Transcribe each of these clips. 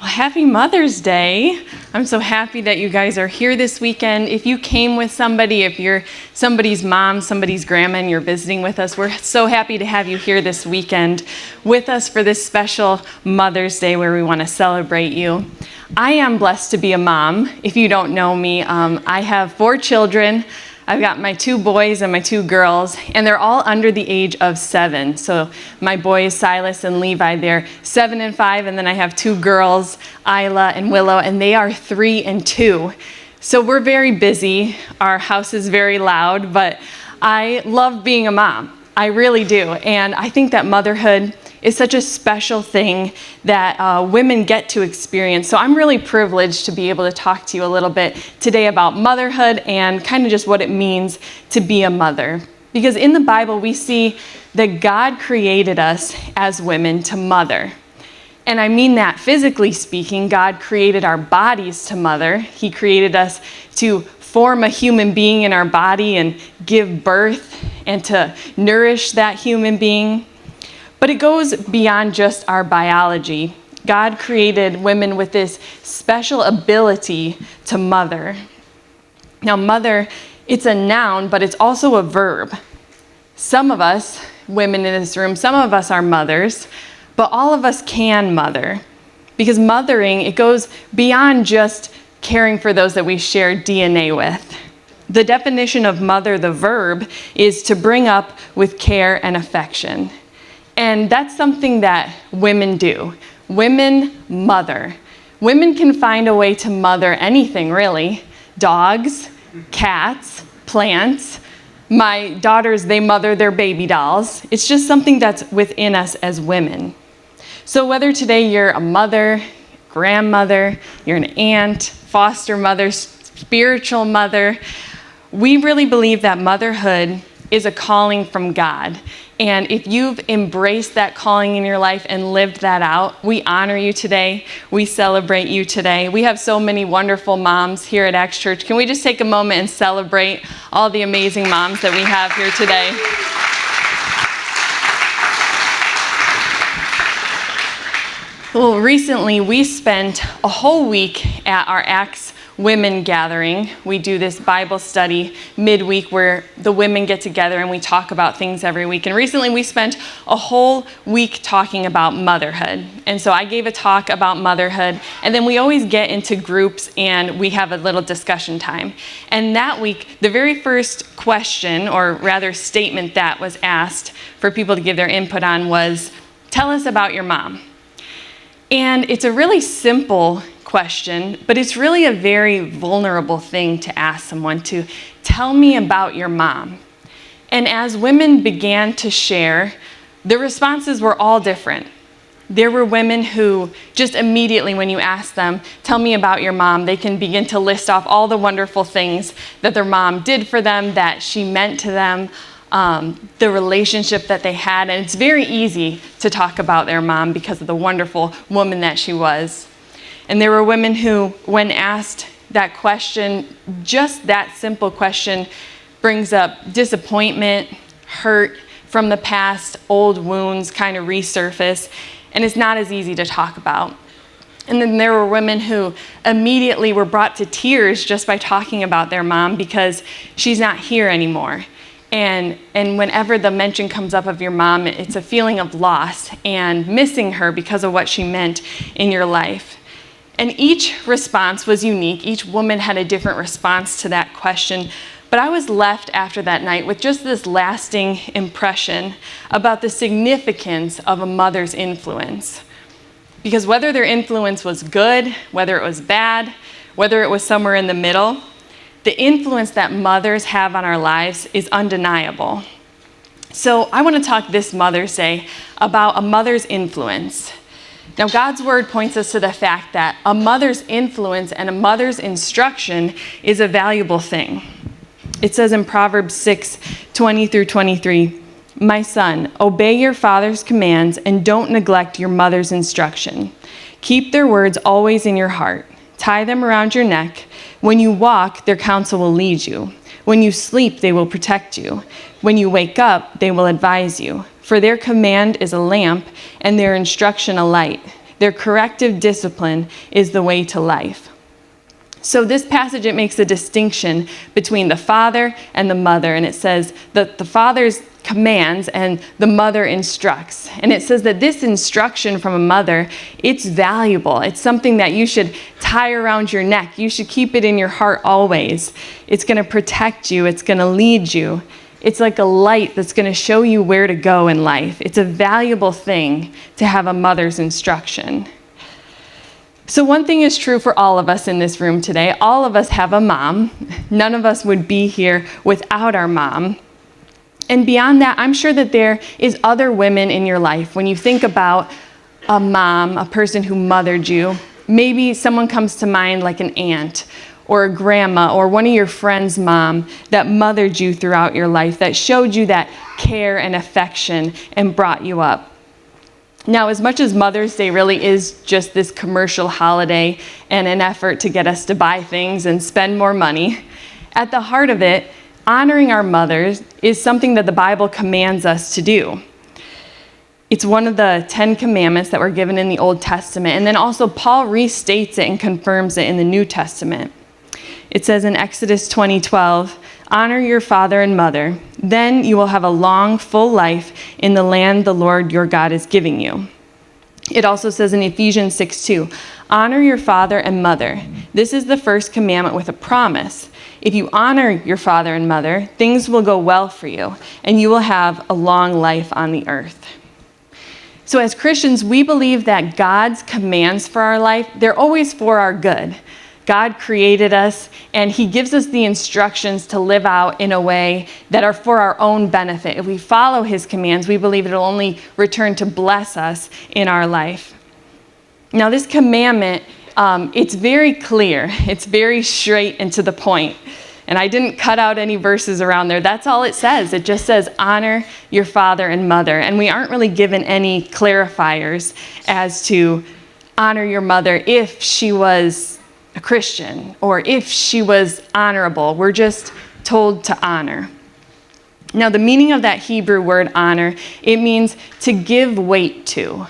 Well, happy Mother's Day. I'm so happy that you guys are here this weekend. If you came with somebody, if you're somebody's mom, somebody's grandma, and you're visiting with us, we're so happy to have you here this weekend with us for this special Mother's Day where we want to celebrate you. I am blessed to be a mom. If you don't know me, I have 4 children. I've got my 2 boys and my 2 girls, and they're all under the age of 7. So my boys, Silas and Levi, they're 7 and 5, and then I have 2 girls, Isla and Willow, and they are 3 and 2. So we're very busy. Our house is very loud, but I love being a mom. I really do. And I think that motherhood is such a special thing that women get to experience. So I'm really privileged to be able to talk to you a little bit today about motherhood and kind of just what it means to be a mother. Because in the Bible, we see that God created us as women to mother. And I mean that physically speaking, God created our bodies to mother. He created us to form a human being in our body and give birth and to nourish that human being. But it goes beyond just our biology. God created women with this special ability to mother. Now, mother, it's a noun, but it's also a verb. Some of us, women in this room, some of us are mothers, but all of us can mother. Because mothering, it goes beyond just caring for those that we share DNA with. The definition of mother, the verb, is to bring up with care and affection. And that's something that women do. Women mother. Women can find a way to mother anything, really. Dogs, cats, plants. My daughters, they mother their baby dolls. It's just something that's within us as women. So whether today you're a mother, grandmother, you're an aunt, foster mother, spiritual mother, we really believe that motherhood is a calling from God. And if you've embraced that calling in your life and lived that out, we honor you today. We celebrate you today. We have so many wonderful moms here at Acts Church. Can we just take a moment and celebrate all the amazing moms that we have here today? Well, recently we spent a whole week at our Acts Women Gathering. We do this Bible study midweek where the women get together and we talk about things every week. And recently we spent a whole week talking about motherhood. And so I gave a talk about motherhood, and then we always get into groups and we have a little discussion time. And that week, the very first question, or rather statement that was asked for people to give their input on was, "Tell us about your mom." And it's a really simple question, but it's really a very vulnerable thing to ask someone to tell me about your mom. And as women began to share, the responses were all different. There were women who just immediately when you ask them, tell me about your mom, they can begin to list off all the wonderful things that their mom did for them, that she meant to them, the relationship that they had. And it's very easy to talk about their mom because of the wonderful woman that she was. And there were women who, when asked that question, just that simple question brings up disappointment, hurt from the past, old wounds kind of resurface, and it's not as easy to talk about. And then there were women who immediately were brought to tears just by talking about their mom because she's not here anymore. And whenever the mention comes up of your mom, it's a feeling of loss and missing her because of what she meant in your life. And each response was unique. Each woman had a different response to that question. But I was left after that night with just this lasting impression about the significance of a mother's influence. Because whether their influence was good, whether it was bad, whether it was somewhere in the middle, the influence that mothers have on our lives is undeniable. So I want to talk this Mother's Day about a mother's influence. Now, God's word points us to the fact that a mother's influence and a mother's instruction is a valuable thing. It says in Proverbs 6:20 through 23, "My son, obey your father's commands and don't neglect your mother's instruction. Keep their words always in your heart. Tie them around your neck. When you walk, their counsel will lead you. When you sleep, they will protect you. When you wake up, they will advise you. For their command is a lamp and their instruction a light. Their corrective discipline is the way to life. So this passage, it makes a distinction between the father and the mother, and it says that the father's commands and the mother instructs. And it says that this instruction from a mother, it's valuable. It's something that you should tie around your neck. You should keep it in your heart always. It's going to protect you. It's going to lead you. It's like a light that's going to show you where to go in life. It's a valuable thing to have a mother's instruction. So one thing is true for all of us in this room today. All of us have a mom. None of us would be here without our mom. And beyond that, I'm sure that there is other women in your life. When you think about a mom, a person who mothered you, maybe someone comes to mind like an aunt or a grandma or one of your friends' mom that mothered you throughout your life, that showed you that care and affection and brought you up. Now, as much as Mother's Day really is just this commercial holiday and an effort to get us to buy things and spend more money, at the heart of it, honoring our mothers is something that the Bible commands us to do. It's one of the 10 commandments that were given in the Old Testament, and then also Paul restates it and confirms it in the New Testament. It says in Exodus 20:12, "Honor your father and mother, then you will have a long, full life in the land the Lord your God is giving you." It also says in Ephesians 6:2, "Honor your father and mother. This is the first commandment with a promise. If you honor your father and mother, things will go well for you, and you will have a long life on the earth." So as Christians, we believe that God's commands for our life, they're always for our good. God created us, and he gives us the instructions to live out in a way that are for our own benefit. If we follow his commands, we believe it'll only return to bless us in our life. Now, this commandment, it's very clear. It's very straight and to the point. And I didn't cut out any verses around there. That's all it says. It just says, honor your father and mother. And we aren't really given any clarifiers as to honor your mother if she was a Christian or if she was honorable. We're just told to honor. Now, the meaning of that Hebrew word honor, it means to give weight to.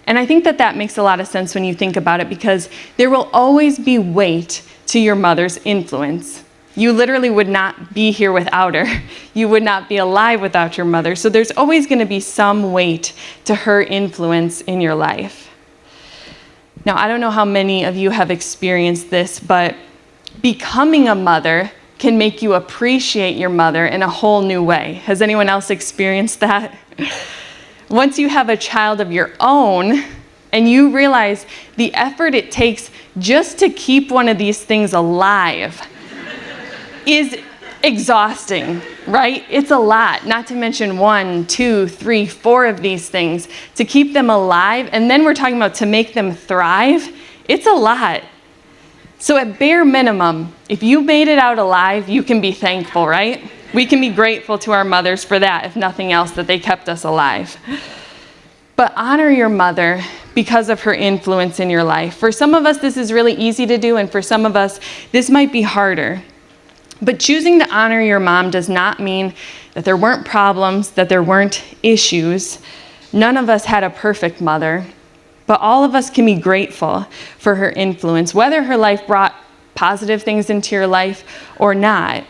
And I think that that makes a lot of sense when you think about it, because there will always be weight to your mother's influence. You literally would not be here without her. You would not be alive without your mother. So there's always going to be some weight to her influence in your life. Now, I don't know how many of you have experienced this, but becoming a mother can make you appreciate your mother in a whole new way. Has anyone else experienced that? Once you have a child of your own and you realize the effort it takes just to keep one of these things alive is exhausting, right? It's a lot, not to mention 1, 2, 3, 4 of these things. To keep them alive, and then we're talking about to make them thrive, it's a lot. So at bare minimum, if you made it out alive, you can be thankful, right? We can be grateful to our mothers for that, if nothing else, that they kept us alive. But honor your mother because of her influence in your life. For some of us, this is really easy to do, and for some of us, this might be harder. But choosing to honor your mom does not mean that there weren't problems, that there weren't issues. None of us had a perfect mother, but all of us can be grateful for her influence, whether her life brought positive things into your life or not.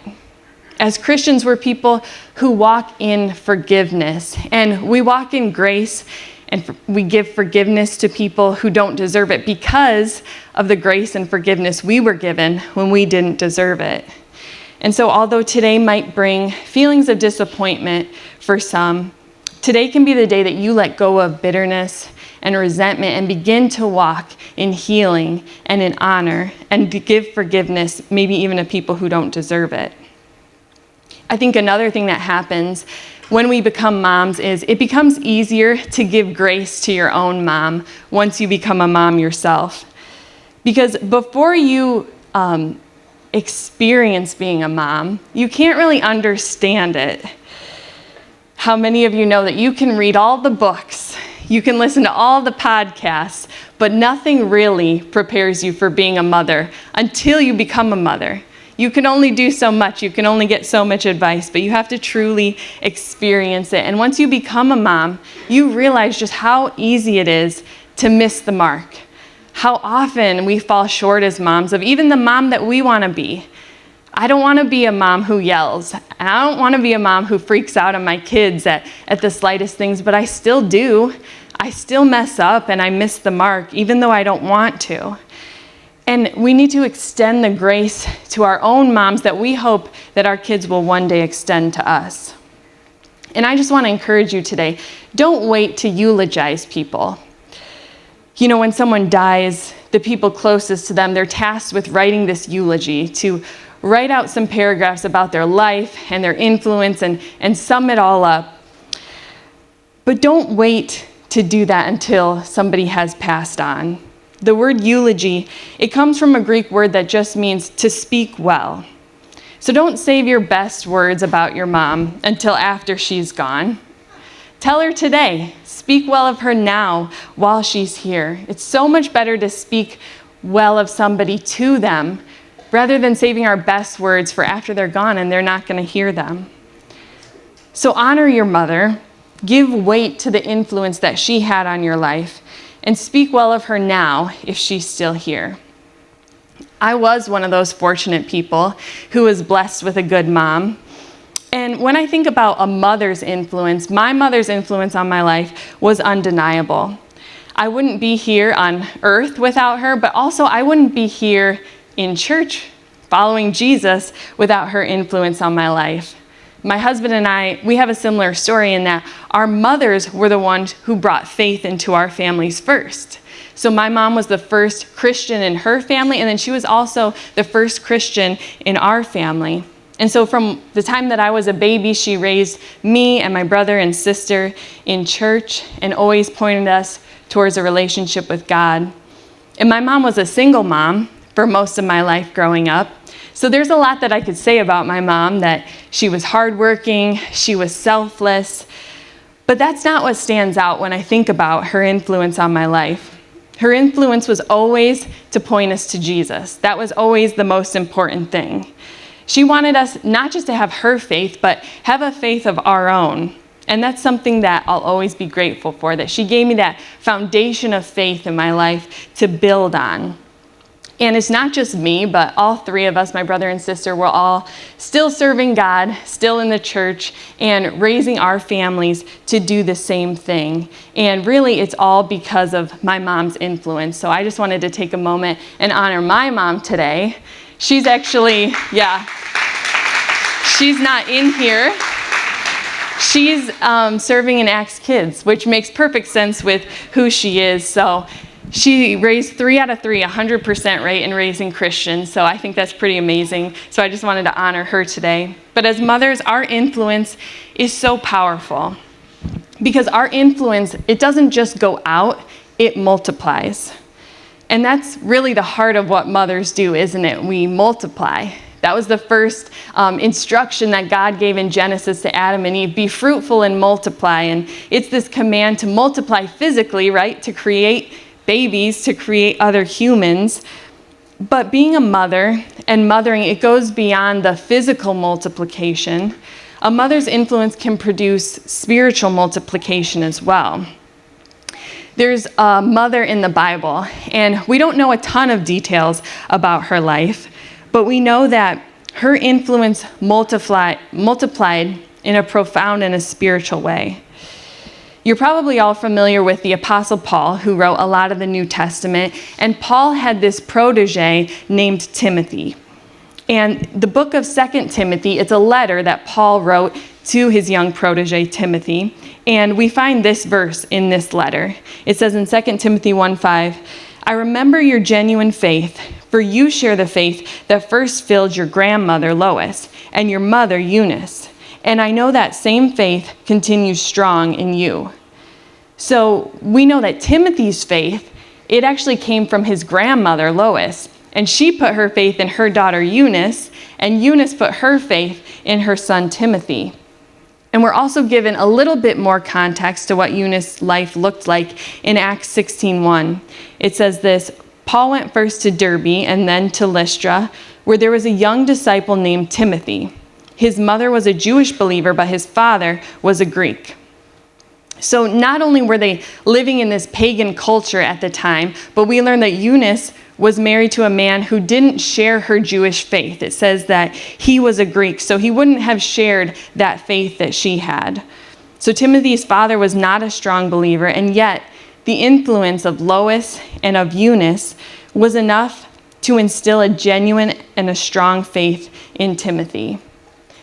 As Christians, we're people who walk in forgiveness, and we walk in grace, and we give forgiveness to people who don't deserve it because of the grace and forgiveness we were given when we didn't deserve it. And so although today might bring feelings of disappointment for some, today can be the day that you let go of bitterness and resentment and begin to walk in healing and in honor and to give forgiveness, maybe even to people who don't deserve it. I think another thing that happens when we become moms is it becomes easier to give grace to your own mom once you become a mom yourself. Because before you experience being a mom, you can't really understand it. How many of you know that you can read all the books, you can listen to all the podcasts, but nothing really prepares you for being a mother until you become a mother. You can only do so much, you can only get so much advice, but you have to truly experience it. And once you become a mom, you realize just how easy it is to miss the mark. How often we fall short as moms of even the mom that we want to be. I don't want to be a mom who yells. And I don't want to be a mom who freaks out on my kids at the slightest things, but I still do. I still mess up and I miss the mark, even though I don't want to. And we need to extend the grace to our own moms that we hope that our kids will one day extend to us. And I just want to encourage you today, don't wait to eulogize people. You know, when someone dies, the people closest to them, they're tasked with writing this eulogy, to write out some paragraphs about their life and their influence and sum it all up. But don't wait to do that until somebody has passed on. The word eulogy, it comes from a Greek word that just means to speak well. So don't save your best words about your mom until after she's gone. Tell her today. Speak well of her now while she's here. It's so much better to speak well of somebody to them rather than saving our best words for after they're gone and they're not going to hear them. So honor your mother. Give weight to the influence that she had on your life, and speak well of her now if she's still here. I was one of those fortunate people who was blessed with a good mom. And when I think about a mother's influence, my mother's influence on my life was undeniable. I wouldn't be here on earth without her, but also I wouldn't be here in church following Jesus without her influence on my life. My husband and I, we have a similar story in that our mothers were the ones who brought faith into our families first. So my mom was the first Christian in her family, and then she was also the first Christian in our family. And so from the time that I was a baby, she raised me and my brother and sister in church and always pointed us towards a relationship with God. And my mom was a single mom for most of my life growing up. So there's a lot that I could say about my mom, that she was hardworking, she was selfless, but that's not what stands out when I think about her influence on my life. Her influence was always to point us to Jesus. That was always the most important thing. She wanted us not just to have her faith, but have a faith of our own. And that's something that I'll always be grateful for, that she gave me that foundation of faith in my life to build on. And it's not just me, but all three of us, my brother and sister, we're all still serving God, still in the church, and raising our families to do the same thing. And really, it's all because of my mom's influence. So I just wanted to take a moment and honor my mom today. She's actually, she's not in here. She's serving in Acts Kids, which makes perfect sense with who she is. So she raised 3 out of 3, 100% rate in raising Christians, so I think that's pretty amazing. So I just wanted to honor her today. But as mothers, our influence is so powerful because our influence, it doesn't just go out, it multiplies. And that's really the heart of what mothers do, isn't it? We multiply. That was the first instruction that God gave in Genesis to Adam and Eve. Be fruitful and multiply. And it's this command to multiply physically, right? To create babies, to create other humans. But being a mother and mothering, it goes beyond the physical multiplication. A mother's influence can produce spiritual multiplication as well. There's a mother in the Bible, and we don't know a ton of details about her life, but we know that her influence multiplied in a profound and a spiritual way. You're probably all familiar with the Apostle Paul, who wrote a lot of the New Testament, and Paul had this protege named Timothy. And the book of 2 Timothy, it's a letter that Paul wrote to his young protege, Timothy, and we find this verse in this letter. It says in 2 Timothy 1:5, I remember your genuine faith, for you share the faith that first filled your grandmother Lois and your mother Eunice. And I know that same faith continues strong in you. So we know that Timothy's faith, it actually came from his grandmother Lois. And she put her faith in her daughter Eunice, and Eunice put her faith in her son Timothy. And we're also given a little bit more context to what Eunice's life looked like in Acts 16:1. It says this, Paul went first to Derbe and then to Lystra, where there was a young disciple named Timothy. His mother was a Jewish believer, but his father was a Greek. So not only were they living in this pagan culture at the time, but we learn that Eunice was married to a man who didn't share her Jewish faith. It says that he was a Greek, so he wouldn't have shared that faith that she had. So Timothy's father was not a strong believer, and yet the influence of Lois and of Eunice was enough to instill a genuine and a strong faith in Timothy.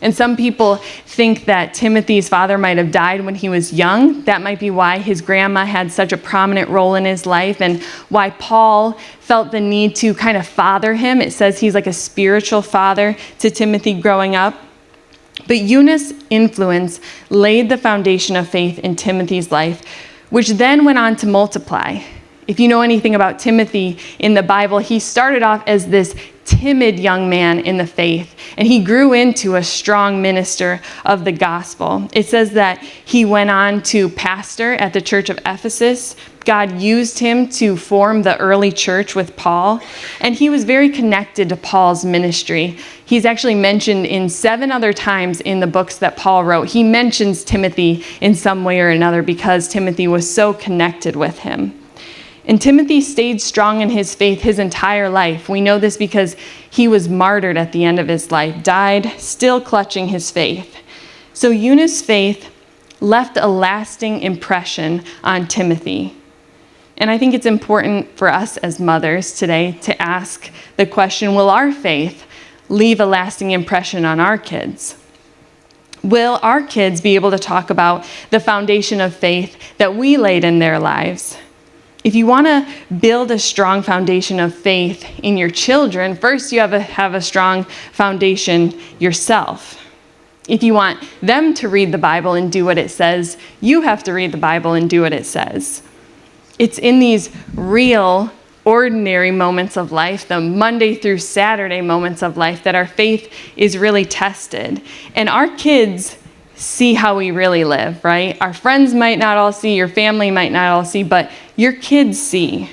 And some people think that Timothy's father might have died when he was young. That might be why his grandma had such a prominent role in his life and why Paul felt the need to kind of father him. It says he's like a spiritual father to Timothy growing up. But Eunice's influence laid the foundation of faith in Timothy's life, which then went on to multiply. If you know anything about Timothy in the Bible, he started off as this timid young man in the faith, and he grew into a strong minister of the gospel. It says that he went on to pastor at the church of Ephesus. God used him to form the early church with Paul, and he was very connected to Paul's ministry. He's actually mentioned in 7 other times in the books that Paul wrote. He mentions Timothy in some way or another because Timothy was so connected with him. And Timothy stayed strong in his faith his entire life. We know this because he was martyred at the end of his life, died still clutching his faith. So Eunice's faith left a lasting impression on Timothy. And I think it's important for us as mothers today to ask the question, will our faith leave a lasting impression on our kids? Will our kids be able to talk about the foundation of faith that we laid in their lives? If you want to build a strong foundation of faith in your children, first you have to have a strong foundation yourself. If you want them to read the Bible and do what it says, you have to read the Bible and do what it says. It's in these real, ordinary moments of life, the Monday through Saturday moments of life, that our faith is really tested. And our kids see how we really live, right? Our friends might not all see, your family might not all see, but your kids see.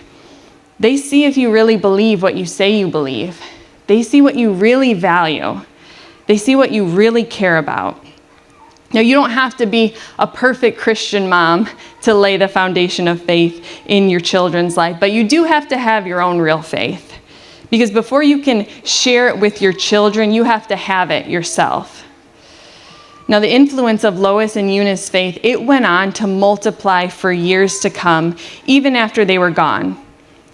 They see if you really believe what you say you believe. They see what you really value. They see what you really care about. Now, you don't have to be a perfect Christian mom to lay the foundation of faith in your children's life, but you do have to have your own real faith. Because before you can share it with your children, you have to have it yourself. Now, the influence of Lois and Eunice's faith, it went on to multiply for years to come, even after they were gone.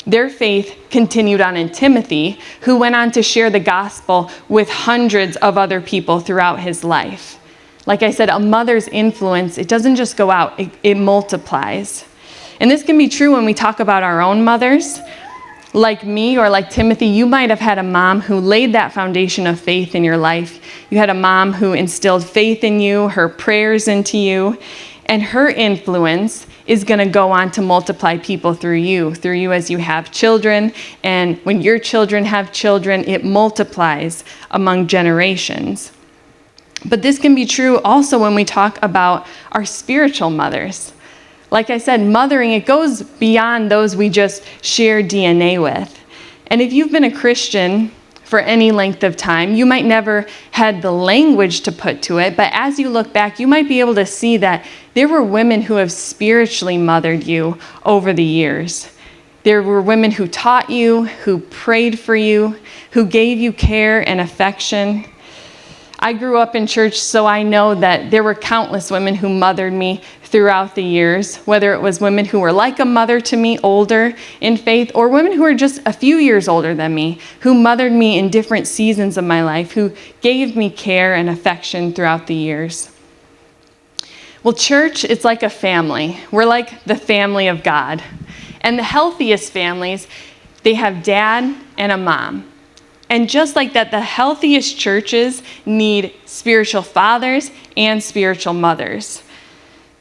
Their faith continued on in Timothy, who went on to share the gospel with hundreds of other people throughout his life. Like I said, a mother's influence, it doesn't just go out, it multiplies. And this can be true when we talk about our own mothers. Like me or like Timothy, you might have had a mom who laid that foundation of faith in your life. You had a mom who instilled faith in you, her prayers into you, and her influence is going to go on to multiply people through you as you have children. And when your children have children, it multiplies among generations. But this can be true also when we talk about our spiritual mothers. Like I said, mothering, it goes beyond those we just share DNA with. And if you've been a Christian for any length of time, you might never had the language to put to it, but as you look back, you might be able to see that there were women who have spiritually mothered you over the years. There were women who taught you, who prayed for you, who gave you care and affection. I grew up in church, so I know that there were countless women who mothered me throughout the years, whether it was women who were like a mother to me, older in faith, or women who were just a few years older than me, who mothered me in different seasons of my life, who gave me care and affection throughout the years. Well, church, it's like a family. We're like the family of God. And the healthiest families, they have dad and a mom. And just like that, the healthiest churches need spiritual fathers and spiritual mothers.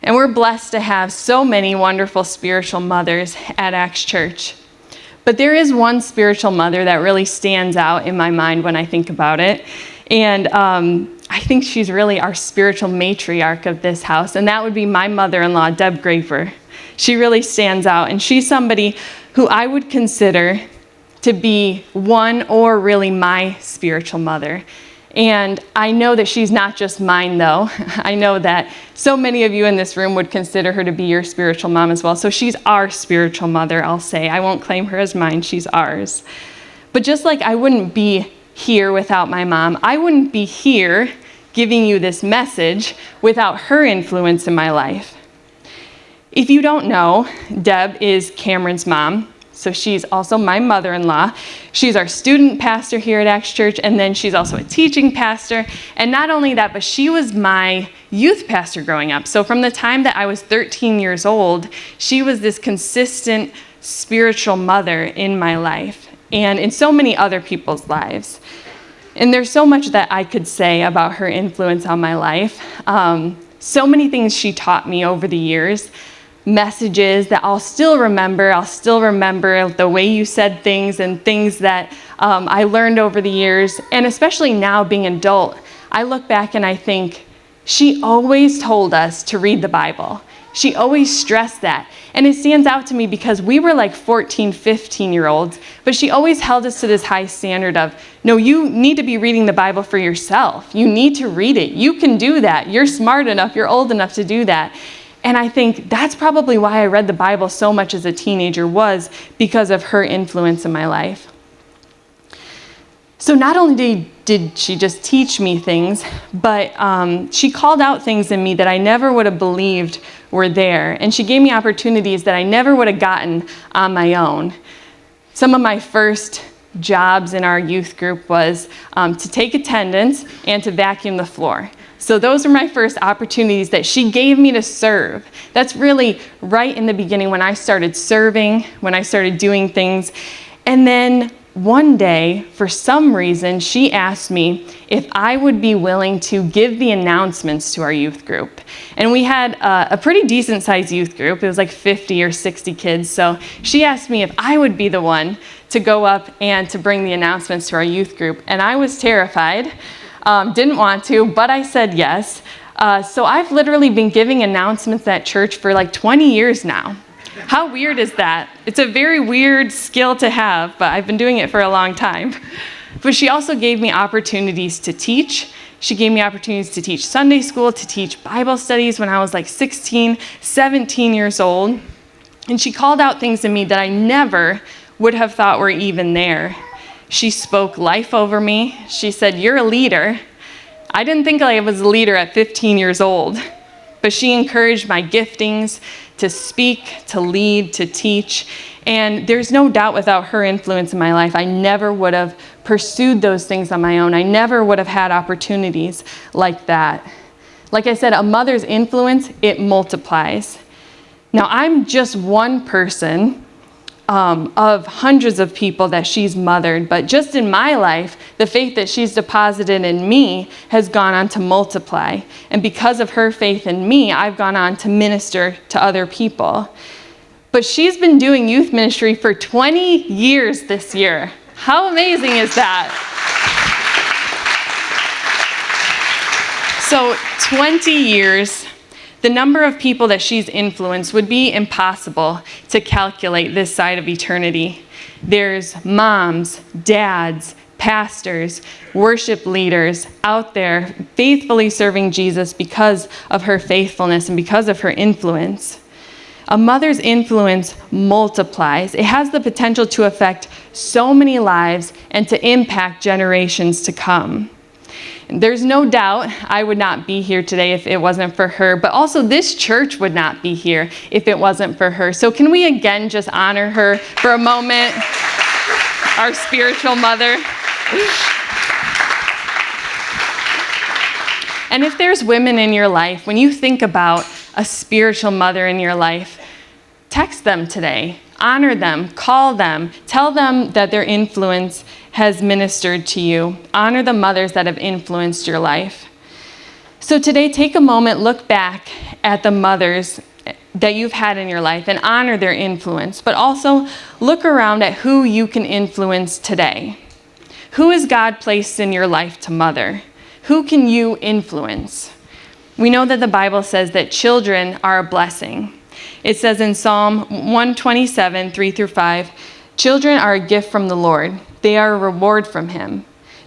And we're blessed to have so many wonderful spiritual mothers at Acts Church. But there is one spiritual mother that really stands out in my mind when I think about it. And I think she's really our spiritual matriarch of this house. And that would be my mother-in-law, Deb Graper. She really stands out. And she's somebody who I would consider to be one or really my spiritual mother. And I know that she's not just mine, though. I know that so many of you in this room would consider her to be your spiritual mom as well. So she's our spiritual mother, I'll say. I won't claim her as mine, she's ours. But just like I wouldn't be here without my mom, I wouldn't be here giving you this message without her influence in my life. If you don't know, Deb is Cameron's mom. So she's also my mother-in-law. She's our student pastor here at Acts Church, and then she's also a teaching pastor. And not only that, but she was my youth pastor growing up. So from the time that I was 13 years old, she was this consistent spiritual mother in my life and in so many other people's lives. And there's so much that I could say about her influence on my life. So many things she taught me over the years. Messages that I'll still remember. I'll still remember the way you said things and things that I learned over the years. And especially now being an adult, I look back and I think she always told us to read the Bible. She always stressed that. And it stands out to me because we were like 14, 15-year-olds, but she always held us to this high standard of, no, you need to be reading the Bible for yourself. You need to read it. You can do that. You're smart enough. You're old enough to do that. And I think that's probably why I read the Bible so much as a teenager, was because of her influence in my life. So not only did she just teach me things, but she called out things in me that I never would have believed were there. And she gave me opportunities that I never would have gotten on my own. Some of my first jobs in our youth group was to take attendance and to vacuum the floor. So those were my first opportunities that she gave me to serve. That's really right in the beginning when I started serving, when I started doing things. And then one day, for some reason, she asked me if I would be willing to give the announcements to our youth group. And we had a pretty decent sized youth group. It was like 50 or 60 kids. So she asked me if I would be the one to go up and to bring the announcements to our youth group. And I was terrified. Didn't want to, but I said yes. So I've literally been giving announcements at church for like 20 years now. How weird is that? It's a very weird skill to have, but I've been doing it for a long time. But she also gave me opportunities to teach. She gave me opportunities to teach Sunday school, to teach Bible studies when I was like 16, 17 years old. And she called out things in me that I never would have thought were even there. She spoke life over me. She said, "You're a leader." I didn't think I was a leader at 15 years old, but she encouraged my giftings to speak, to lead, to teach. And there's no doubt without her influence in my life, I never would have pursued those things on my own. I never would have had opportunities like that. Like I said, a mother's influence, it multiplies. Now, I'm just one person of hundreds of people that she's mothered, but just in my life, the faith that she's deposited in me has gone on to multiply. And because of her faith in me, I've gone on to minister to other people. But she's been doing youth ministry for 20 years this year. How amazing is that? So 20 years. The number of people that she's influenced would be impossible to calculate this side of eternity. There's moms, dads, pastors, worship leaders out there faithfully serving Jesus because of her faithfulness and because of her influence. A mother's influence multiplies. It has the potential to affect so many lives and to impact generations to come. There's no doubt I would not be here today if it wasn't for her, but also this church would not be here if it wasn't for her. So can we again just honor her for a moment, our spiritual mother? And if there's women in your life, when you think about a spiritual mother in your life, text them today. Honor them, call them, tell them that their influence has ministered to you. Honor the mothers that have influenced your life. So today, take a moment, look back at the mothers that you've had in your life and honor their influence, but also look around at who you can influence today. Who has God placed in your life to mother? Who can you influence? We know that the Bible says that children are a blessing. It says in Psalm 127, 3-5, "Children are a gift from the Lord. They are a reward from him.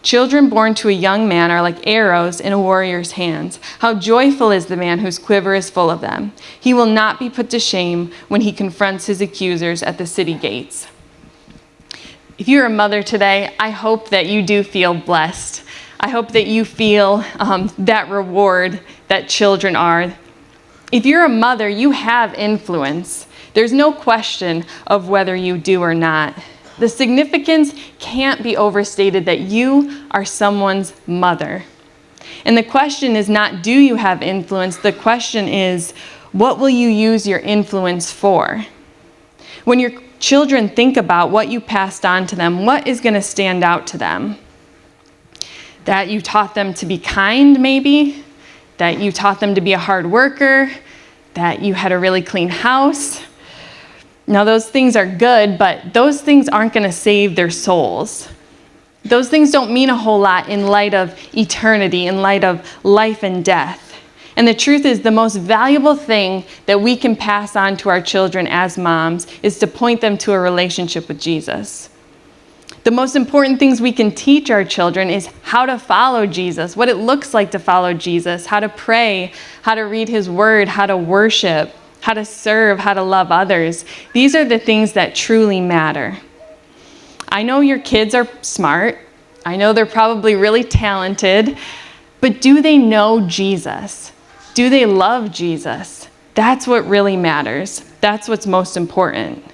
Children born to a young man are like arrows in a warrior's hands. How joyful is the man whose quiver is full of them. He will not be put to shame when he confronts his accusers at the city gates. If you're a mother today, I hope that you do feel blessed. I hope that you feel that reward that children are. If you're a mother, you have influence. There's no question of whether you do or not. The significance can't be overstated that you are someone's mother. And the question is not, do you have influence? The question is, what will you use your influence for? When your children think about what you passed on to them, what is going to stand out to them? That you taught them to be kind, maybe? That you taught them to be a hard worker? That you had a really clean house? Now, those things are good, but those things aren't going to save their souls. Those things don't mean a whole lot in light of eternity, in light of life and death. And the truth is, the most valuable thing that we can pass on to our children as moms is to point them to a relationship with Jesus. The most important things we can teach our children is how to follow Jesus, what it looks like to follow Jesus, how to pray, how to read his word, how to worship, how to serve, how to love others. These are the things that truly matter. I know your kids are smart. I know they're probably really talented, but do they know Jesus? Do they love Jesus? That's what really matters. That's what's most important.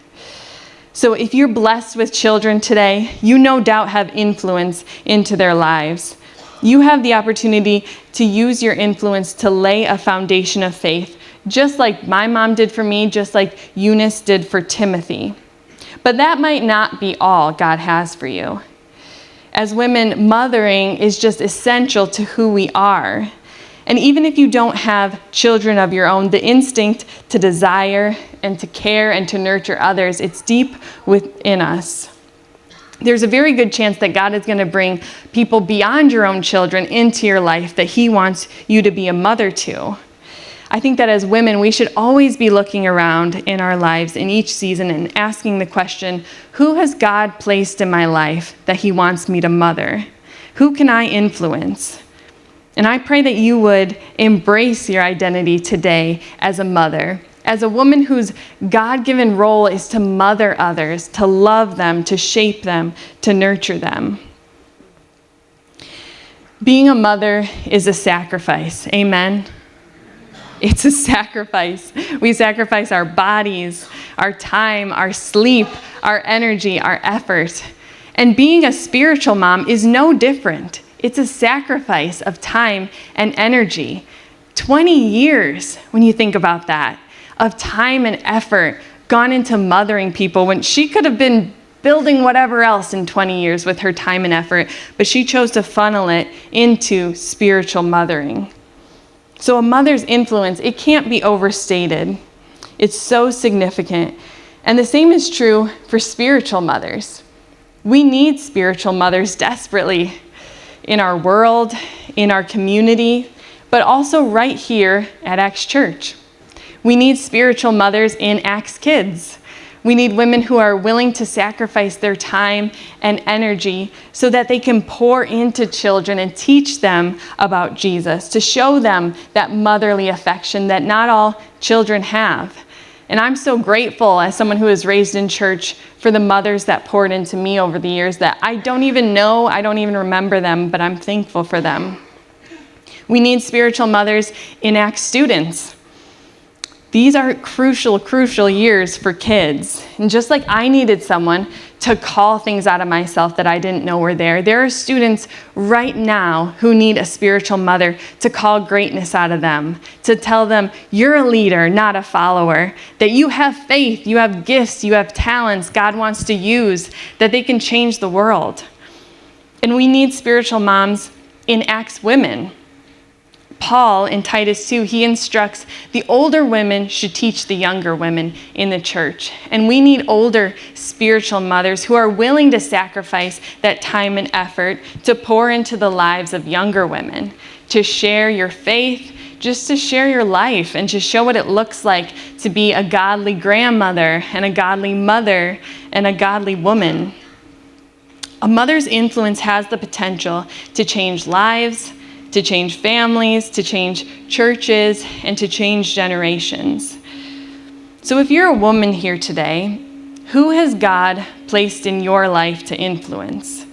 So if you're blessed with children today, you no doubt have influence into their lives. You have the opportunity to use your influence to lay a foundation of faith, just like my mom did for me, just like Eunice did for Timothy. But that might not be all God has for you. As women, mothering is just essential to who we are. And even if you don't have children of your own, the instinct to desire and to care and to nurture others, it's deep within us. There's a very good chance that God is going to bring people beyond your own children into your life that he wants you to be a mother to. I think that as women, we should always be looking around in our lives in each season and asking the question, who has God placed in my life that he wants me to mother? Who can I influence? And I pray that you would embrace your identity today as a mother, as a woman whose God-given role is to mother others, to love them, to shape them, to nurture them. Being a mother is a sacrifice. Amen? It's a sacrifice. We sacrifice our bodies, our time, our sleep, our energy, our effort. And being a spiritual mom is no different. It's a sacrifice of time and energy. 20 years, when you think about that, of time and effort gone into mothering people when she could have been building whatever else in 20 years with her time and effort, but she chose to funnel it into spiritual mothering. So a mother's influence, it can't be overstated. It's so significant. And the same is true for spiritual mothers. We need spiritual mothers desperately in our world, in our community, but also right here at Acts Church. We need spiritual mothers in Acts Kids. We need women who are willing to sacrifice their time and energy so that they can pour into children and teach them about Jesus, to show them that motherly affection that not all children have. And I'm so grateful as someone who was raised in church for the mothers that poured into me over the years that I don't even know, I don't even remember them, but I'm thankful for them. We need spiritual mothers in Acts students. These are crucial years for kids. And just like I needed someone to call things out of myself that I didn't know were there are students right now who need a spiritual mother to call greatness out of them, to tell them you're a leader, not a follower, that you have faith, you have gifts, you have talents God wants to use, that they can change the world. And we need spiritual moms in Acts women. Paul in Titus 2, he instructs the older women should teach the younger women in the church. And we need older spiritual mothers who are willing to sacrifice that time and effort to pour into the lives of younger women, to share your faith, just to share your life and to show what it looks like to be a godly grandmother and a godly mother and a godly woman. A mother's influence has the potential to change lives, to change families, to change churches, and to change generations. So if you're a woman here today, who has God placed in your life to influence?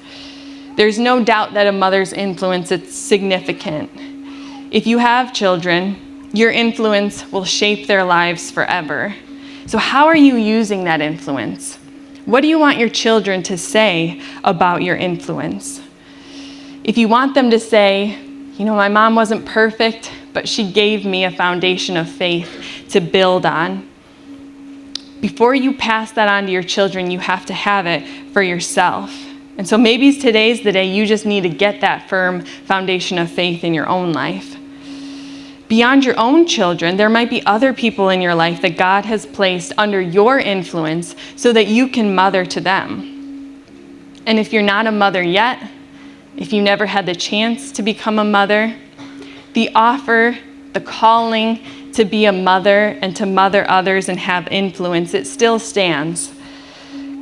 There's no doubt that a mother's influence is significant. If you have children, your influence will shape their lives forever. So how are you using that influence? What do you want your children to say about your influence? If you want them to say, my mom wasn't perfect, but she gave me a foundation of faith to build on. Before you pass that on to your children, you have to have it for yourself. And so maybe today's the day you just need to get that firm foundation of faith in your own life. Beyond your own children, there might be other people in your life that God has placed under your influence so that you can mother to them. And if you're not a mother yet, if you never had the chance to become a mother, the offer, the calling to be a mother and to mother others and have influence, it still stands.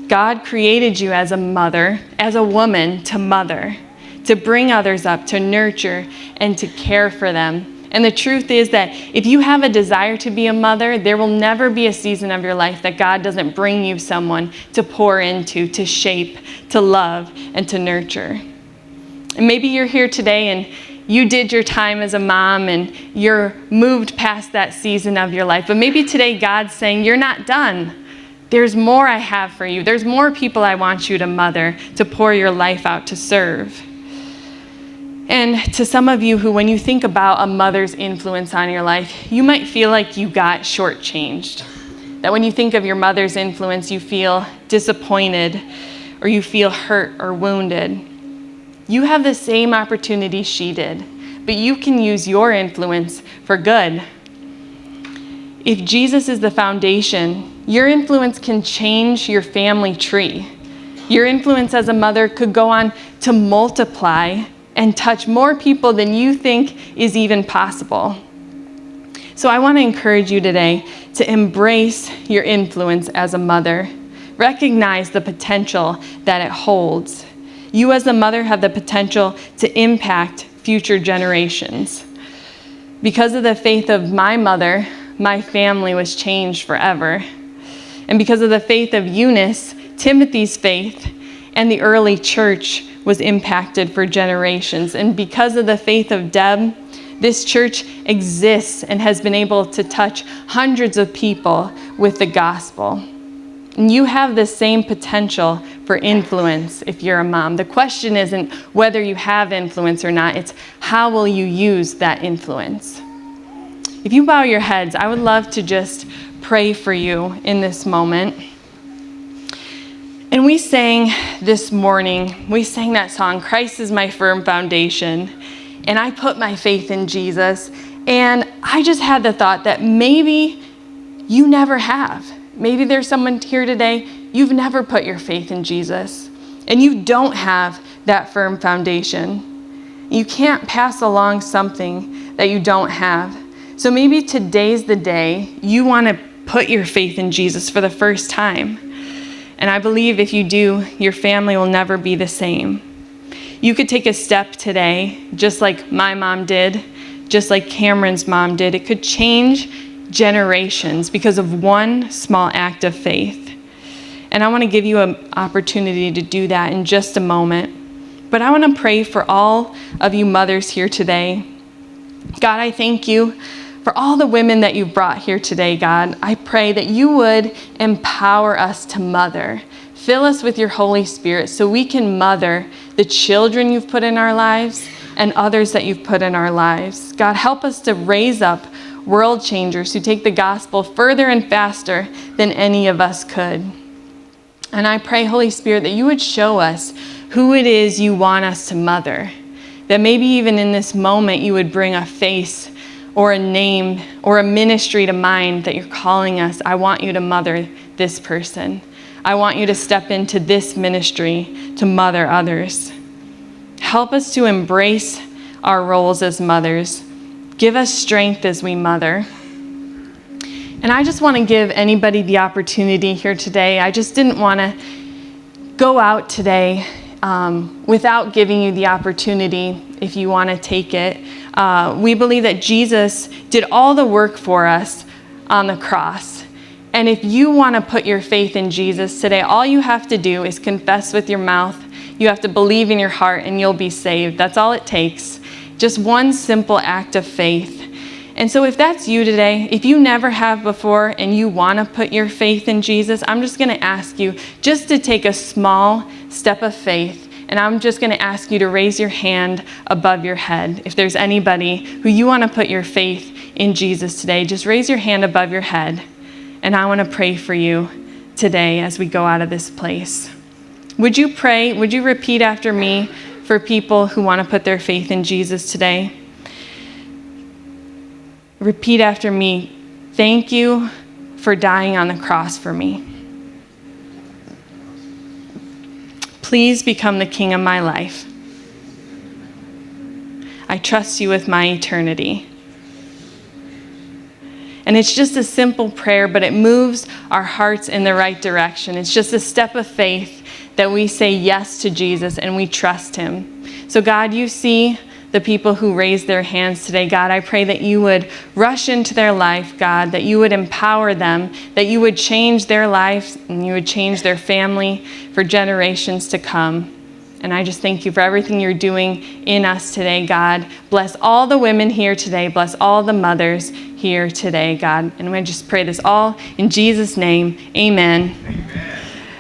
God created you as a mother, as a woman, to mother, to bring others up, to nurture, and to care for them. And the truth is that if you have a desire to be a mother, there will never be a season of your life that God doesn't bring you someone to pour into, to shape, to love, and to nurture. And maybe you're here today and you did your time as a mom and you're moved past that season of your life. But maybe today God's saying, you're not done. There's more I have for you. There's more people I want you to mother, to pour your life out to serve. And to some of you who, when you think about a mother's influence on your life, you might feel like you got shortchanged. That when you think of your mother's influence, you feel disappointed or you feel hurt or wounded. You have the same opportunity she did, but you can use your influence for good. If Jesus is the foundation, your influence can change your family tree. Your influence as a mother could go on to multiply and touch more people than you think is even possible. So I want to encourage you today to embrace your influence as a mother. Recognize the potential that it holds. You as a mother have the potential to impact future generations. Because of the faith of my mother, my family was changed forever. And because of the faith of Eunice, Timothy's faith, and the early church was impacted for generations. And because of the faith of Deb, this church exists and has been able to touch hundreds of people with the gospel. And you have the same potential for influence if you're a mom. The question isn't whether you have influence or not, it's how will you use that influence. If you bow your heads, I would love to just pray for you in this moment. And we sang this morning, we sang that song, Christ is my firm foundation, and I put my faith in Jesus. And I just had the thought that maybe you never have. Maybe there's someone here today, you've never put your faith in Jesus, and you don't have that firm foundation. You can't pass along something that you don't have. So maybe today's the day you want to put your faith in Jesus for the first time. And I believe if you do, your family will never be the same. You could take a step today, just like my mom did, just like Cameron's mom did. It could change generations because of one small act of faith. And I want to give you an opportunity to do that in just a moment. But I want to pray for all of you mothers here today. God, I thank you for all the women that you've brought here today, God. I pray that you would empower us to mother. Fill us with your Holy Spirit so we can mother the children you've put in our lives and others that you've put in our lives. God, help us to raise up world changers who take the gospel further and faster than any of us could. And I pray, Holy Spirit, that you would show us who it is you want us to mother. That maybe even in this moment you would bring a face or a name or a ministry to mind that you're calling us. I want you to mother this person. I want you to step into this ministry to mother others. Help us to embrace our roles as mothers. Give us strength as we mother. And I just want to give anybody the opportunity here today. I just didn't want to go out today without giving you the opportunity if you want to take it. We believe that Jesus did all the work for us on the cross. And if you want to put your faith in Jesus today, all you have to do is confess with your mouth. You have to believe in your heart and you'll be saved. That's all it takes. Just one simple act of faith. And so if that's you today, if you never have before and you want to put your faith in Jesus, I'm just going to ask you just to take a small step of faith. And I'm just going to ask you to raise your hand above your head. If there's anybody who you want to put your faith in Jesus today, just raise your hand above your head. And I want to pray for you today as we go out of this place. Would you pray? Would you repeat after me for people who want to put their faith in Jesus today? Repeat after me. Thank you for dying on the cross for me. Please become the king of my life. I trust you with my eternity. And it's just a simple prayer, but it moves our hearts in the right direction. It's just a step of faith that we say yes to Jesus and we trust him. So God, you see the people who raised their hands today. God, I pray that you would rush into their life, God, that you would empower them, that you would change their lives and you would change their family for generations to come. And I just thank you for everything you're doing in us today, God. Bless all the women here today. Bless all the mothers here today, God. And I just pray this all in Jesus' name. Amen. Amen.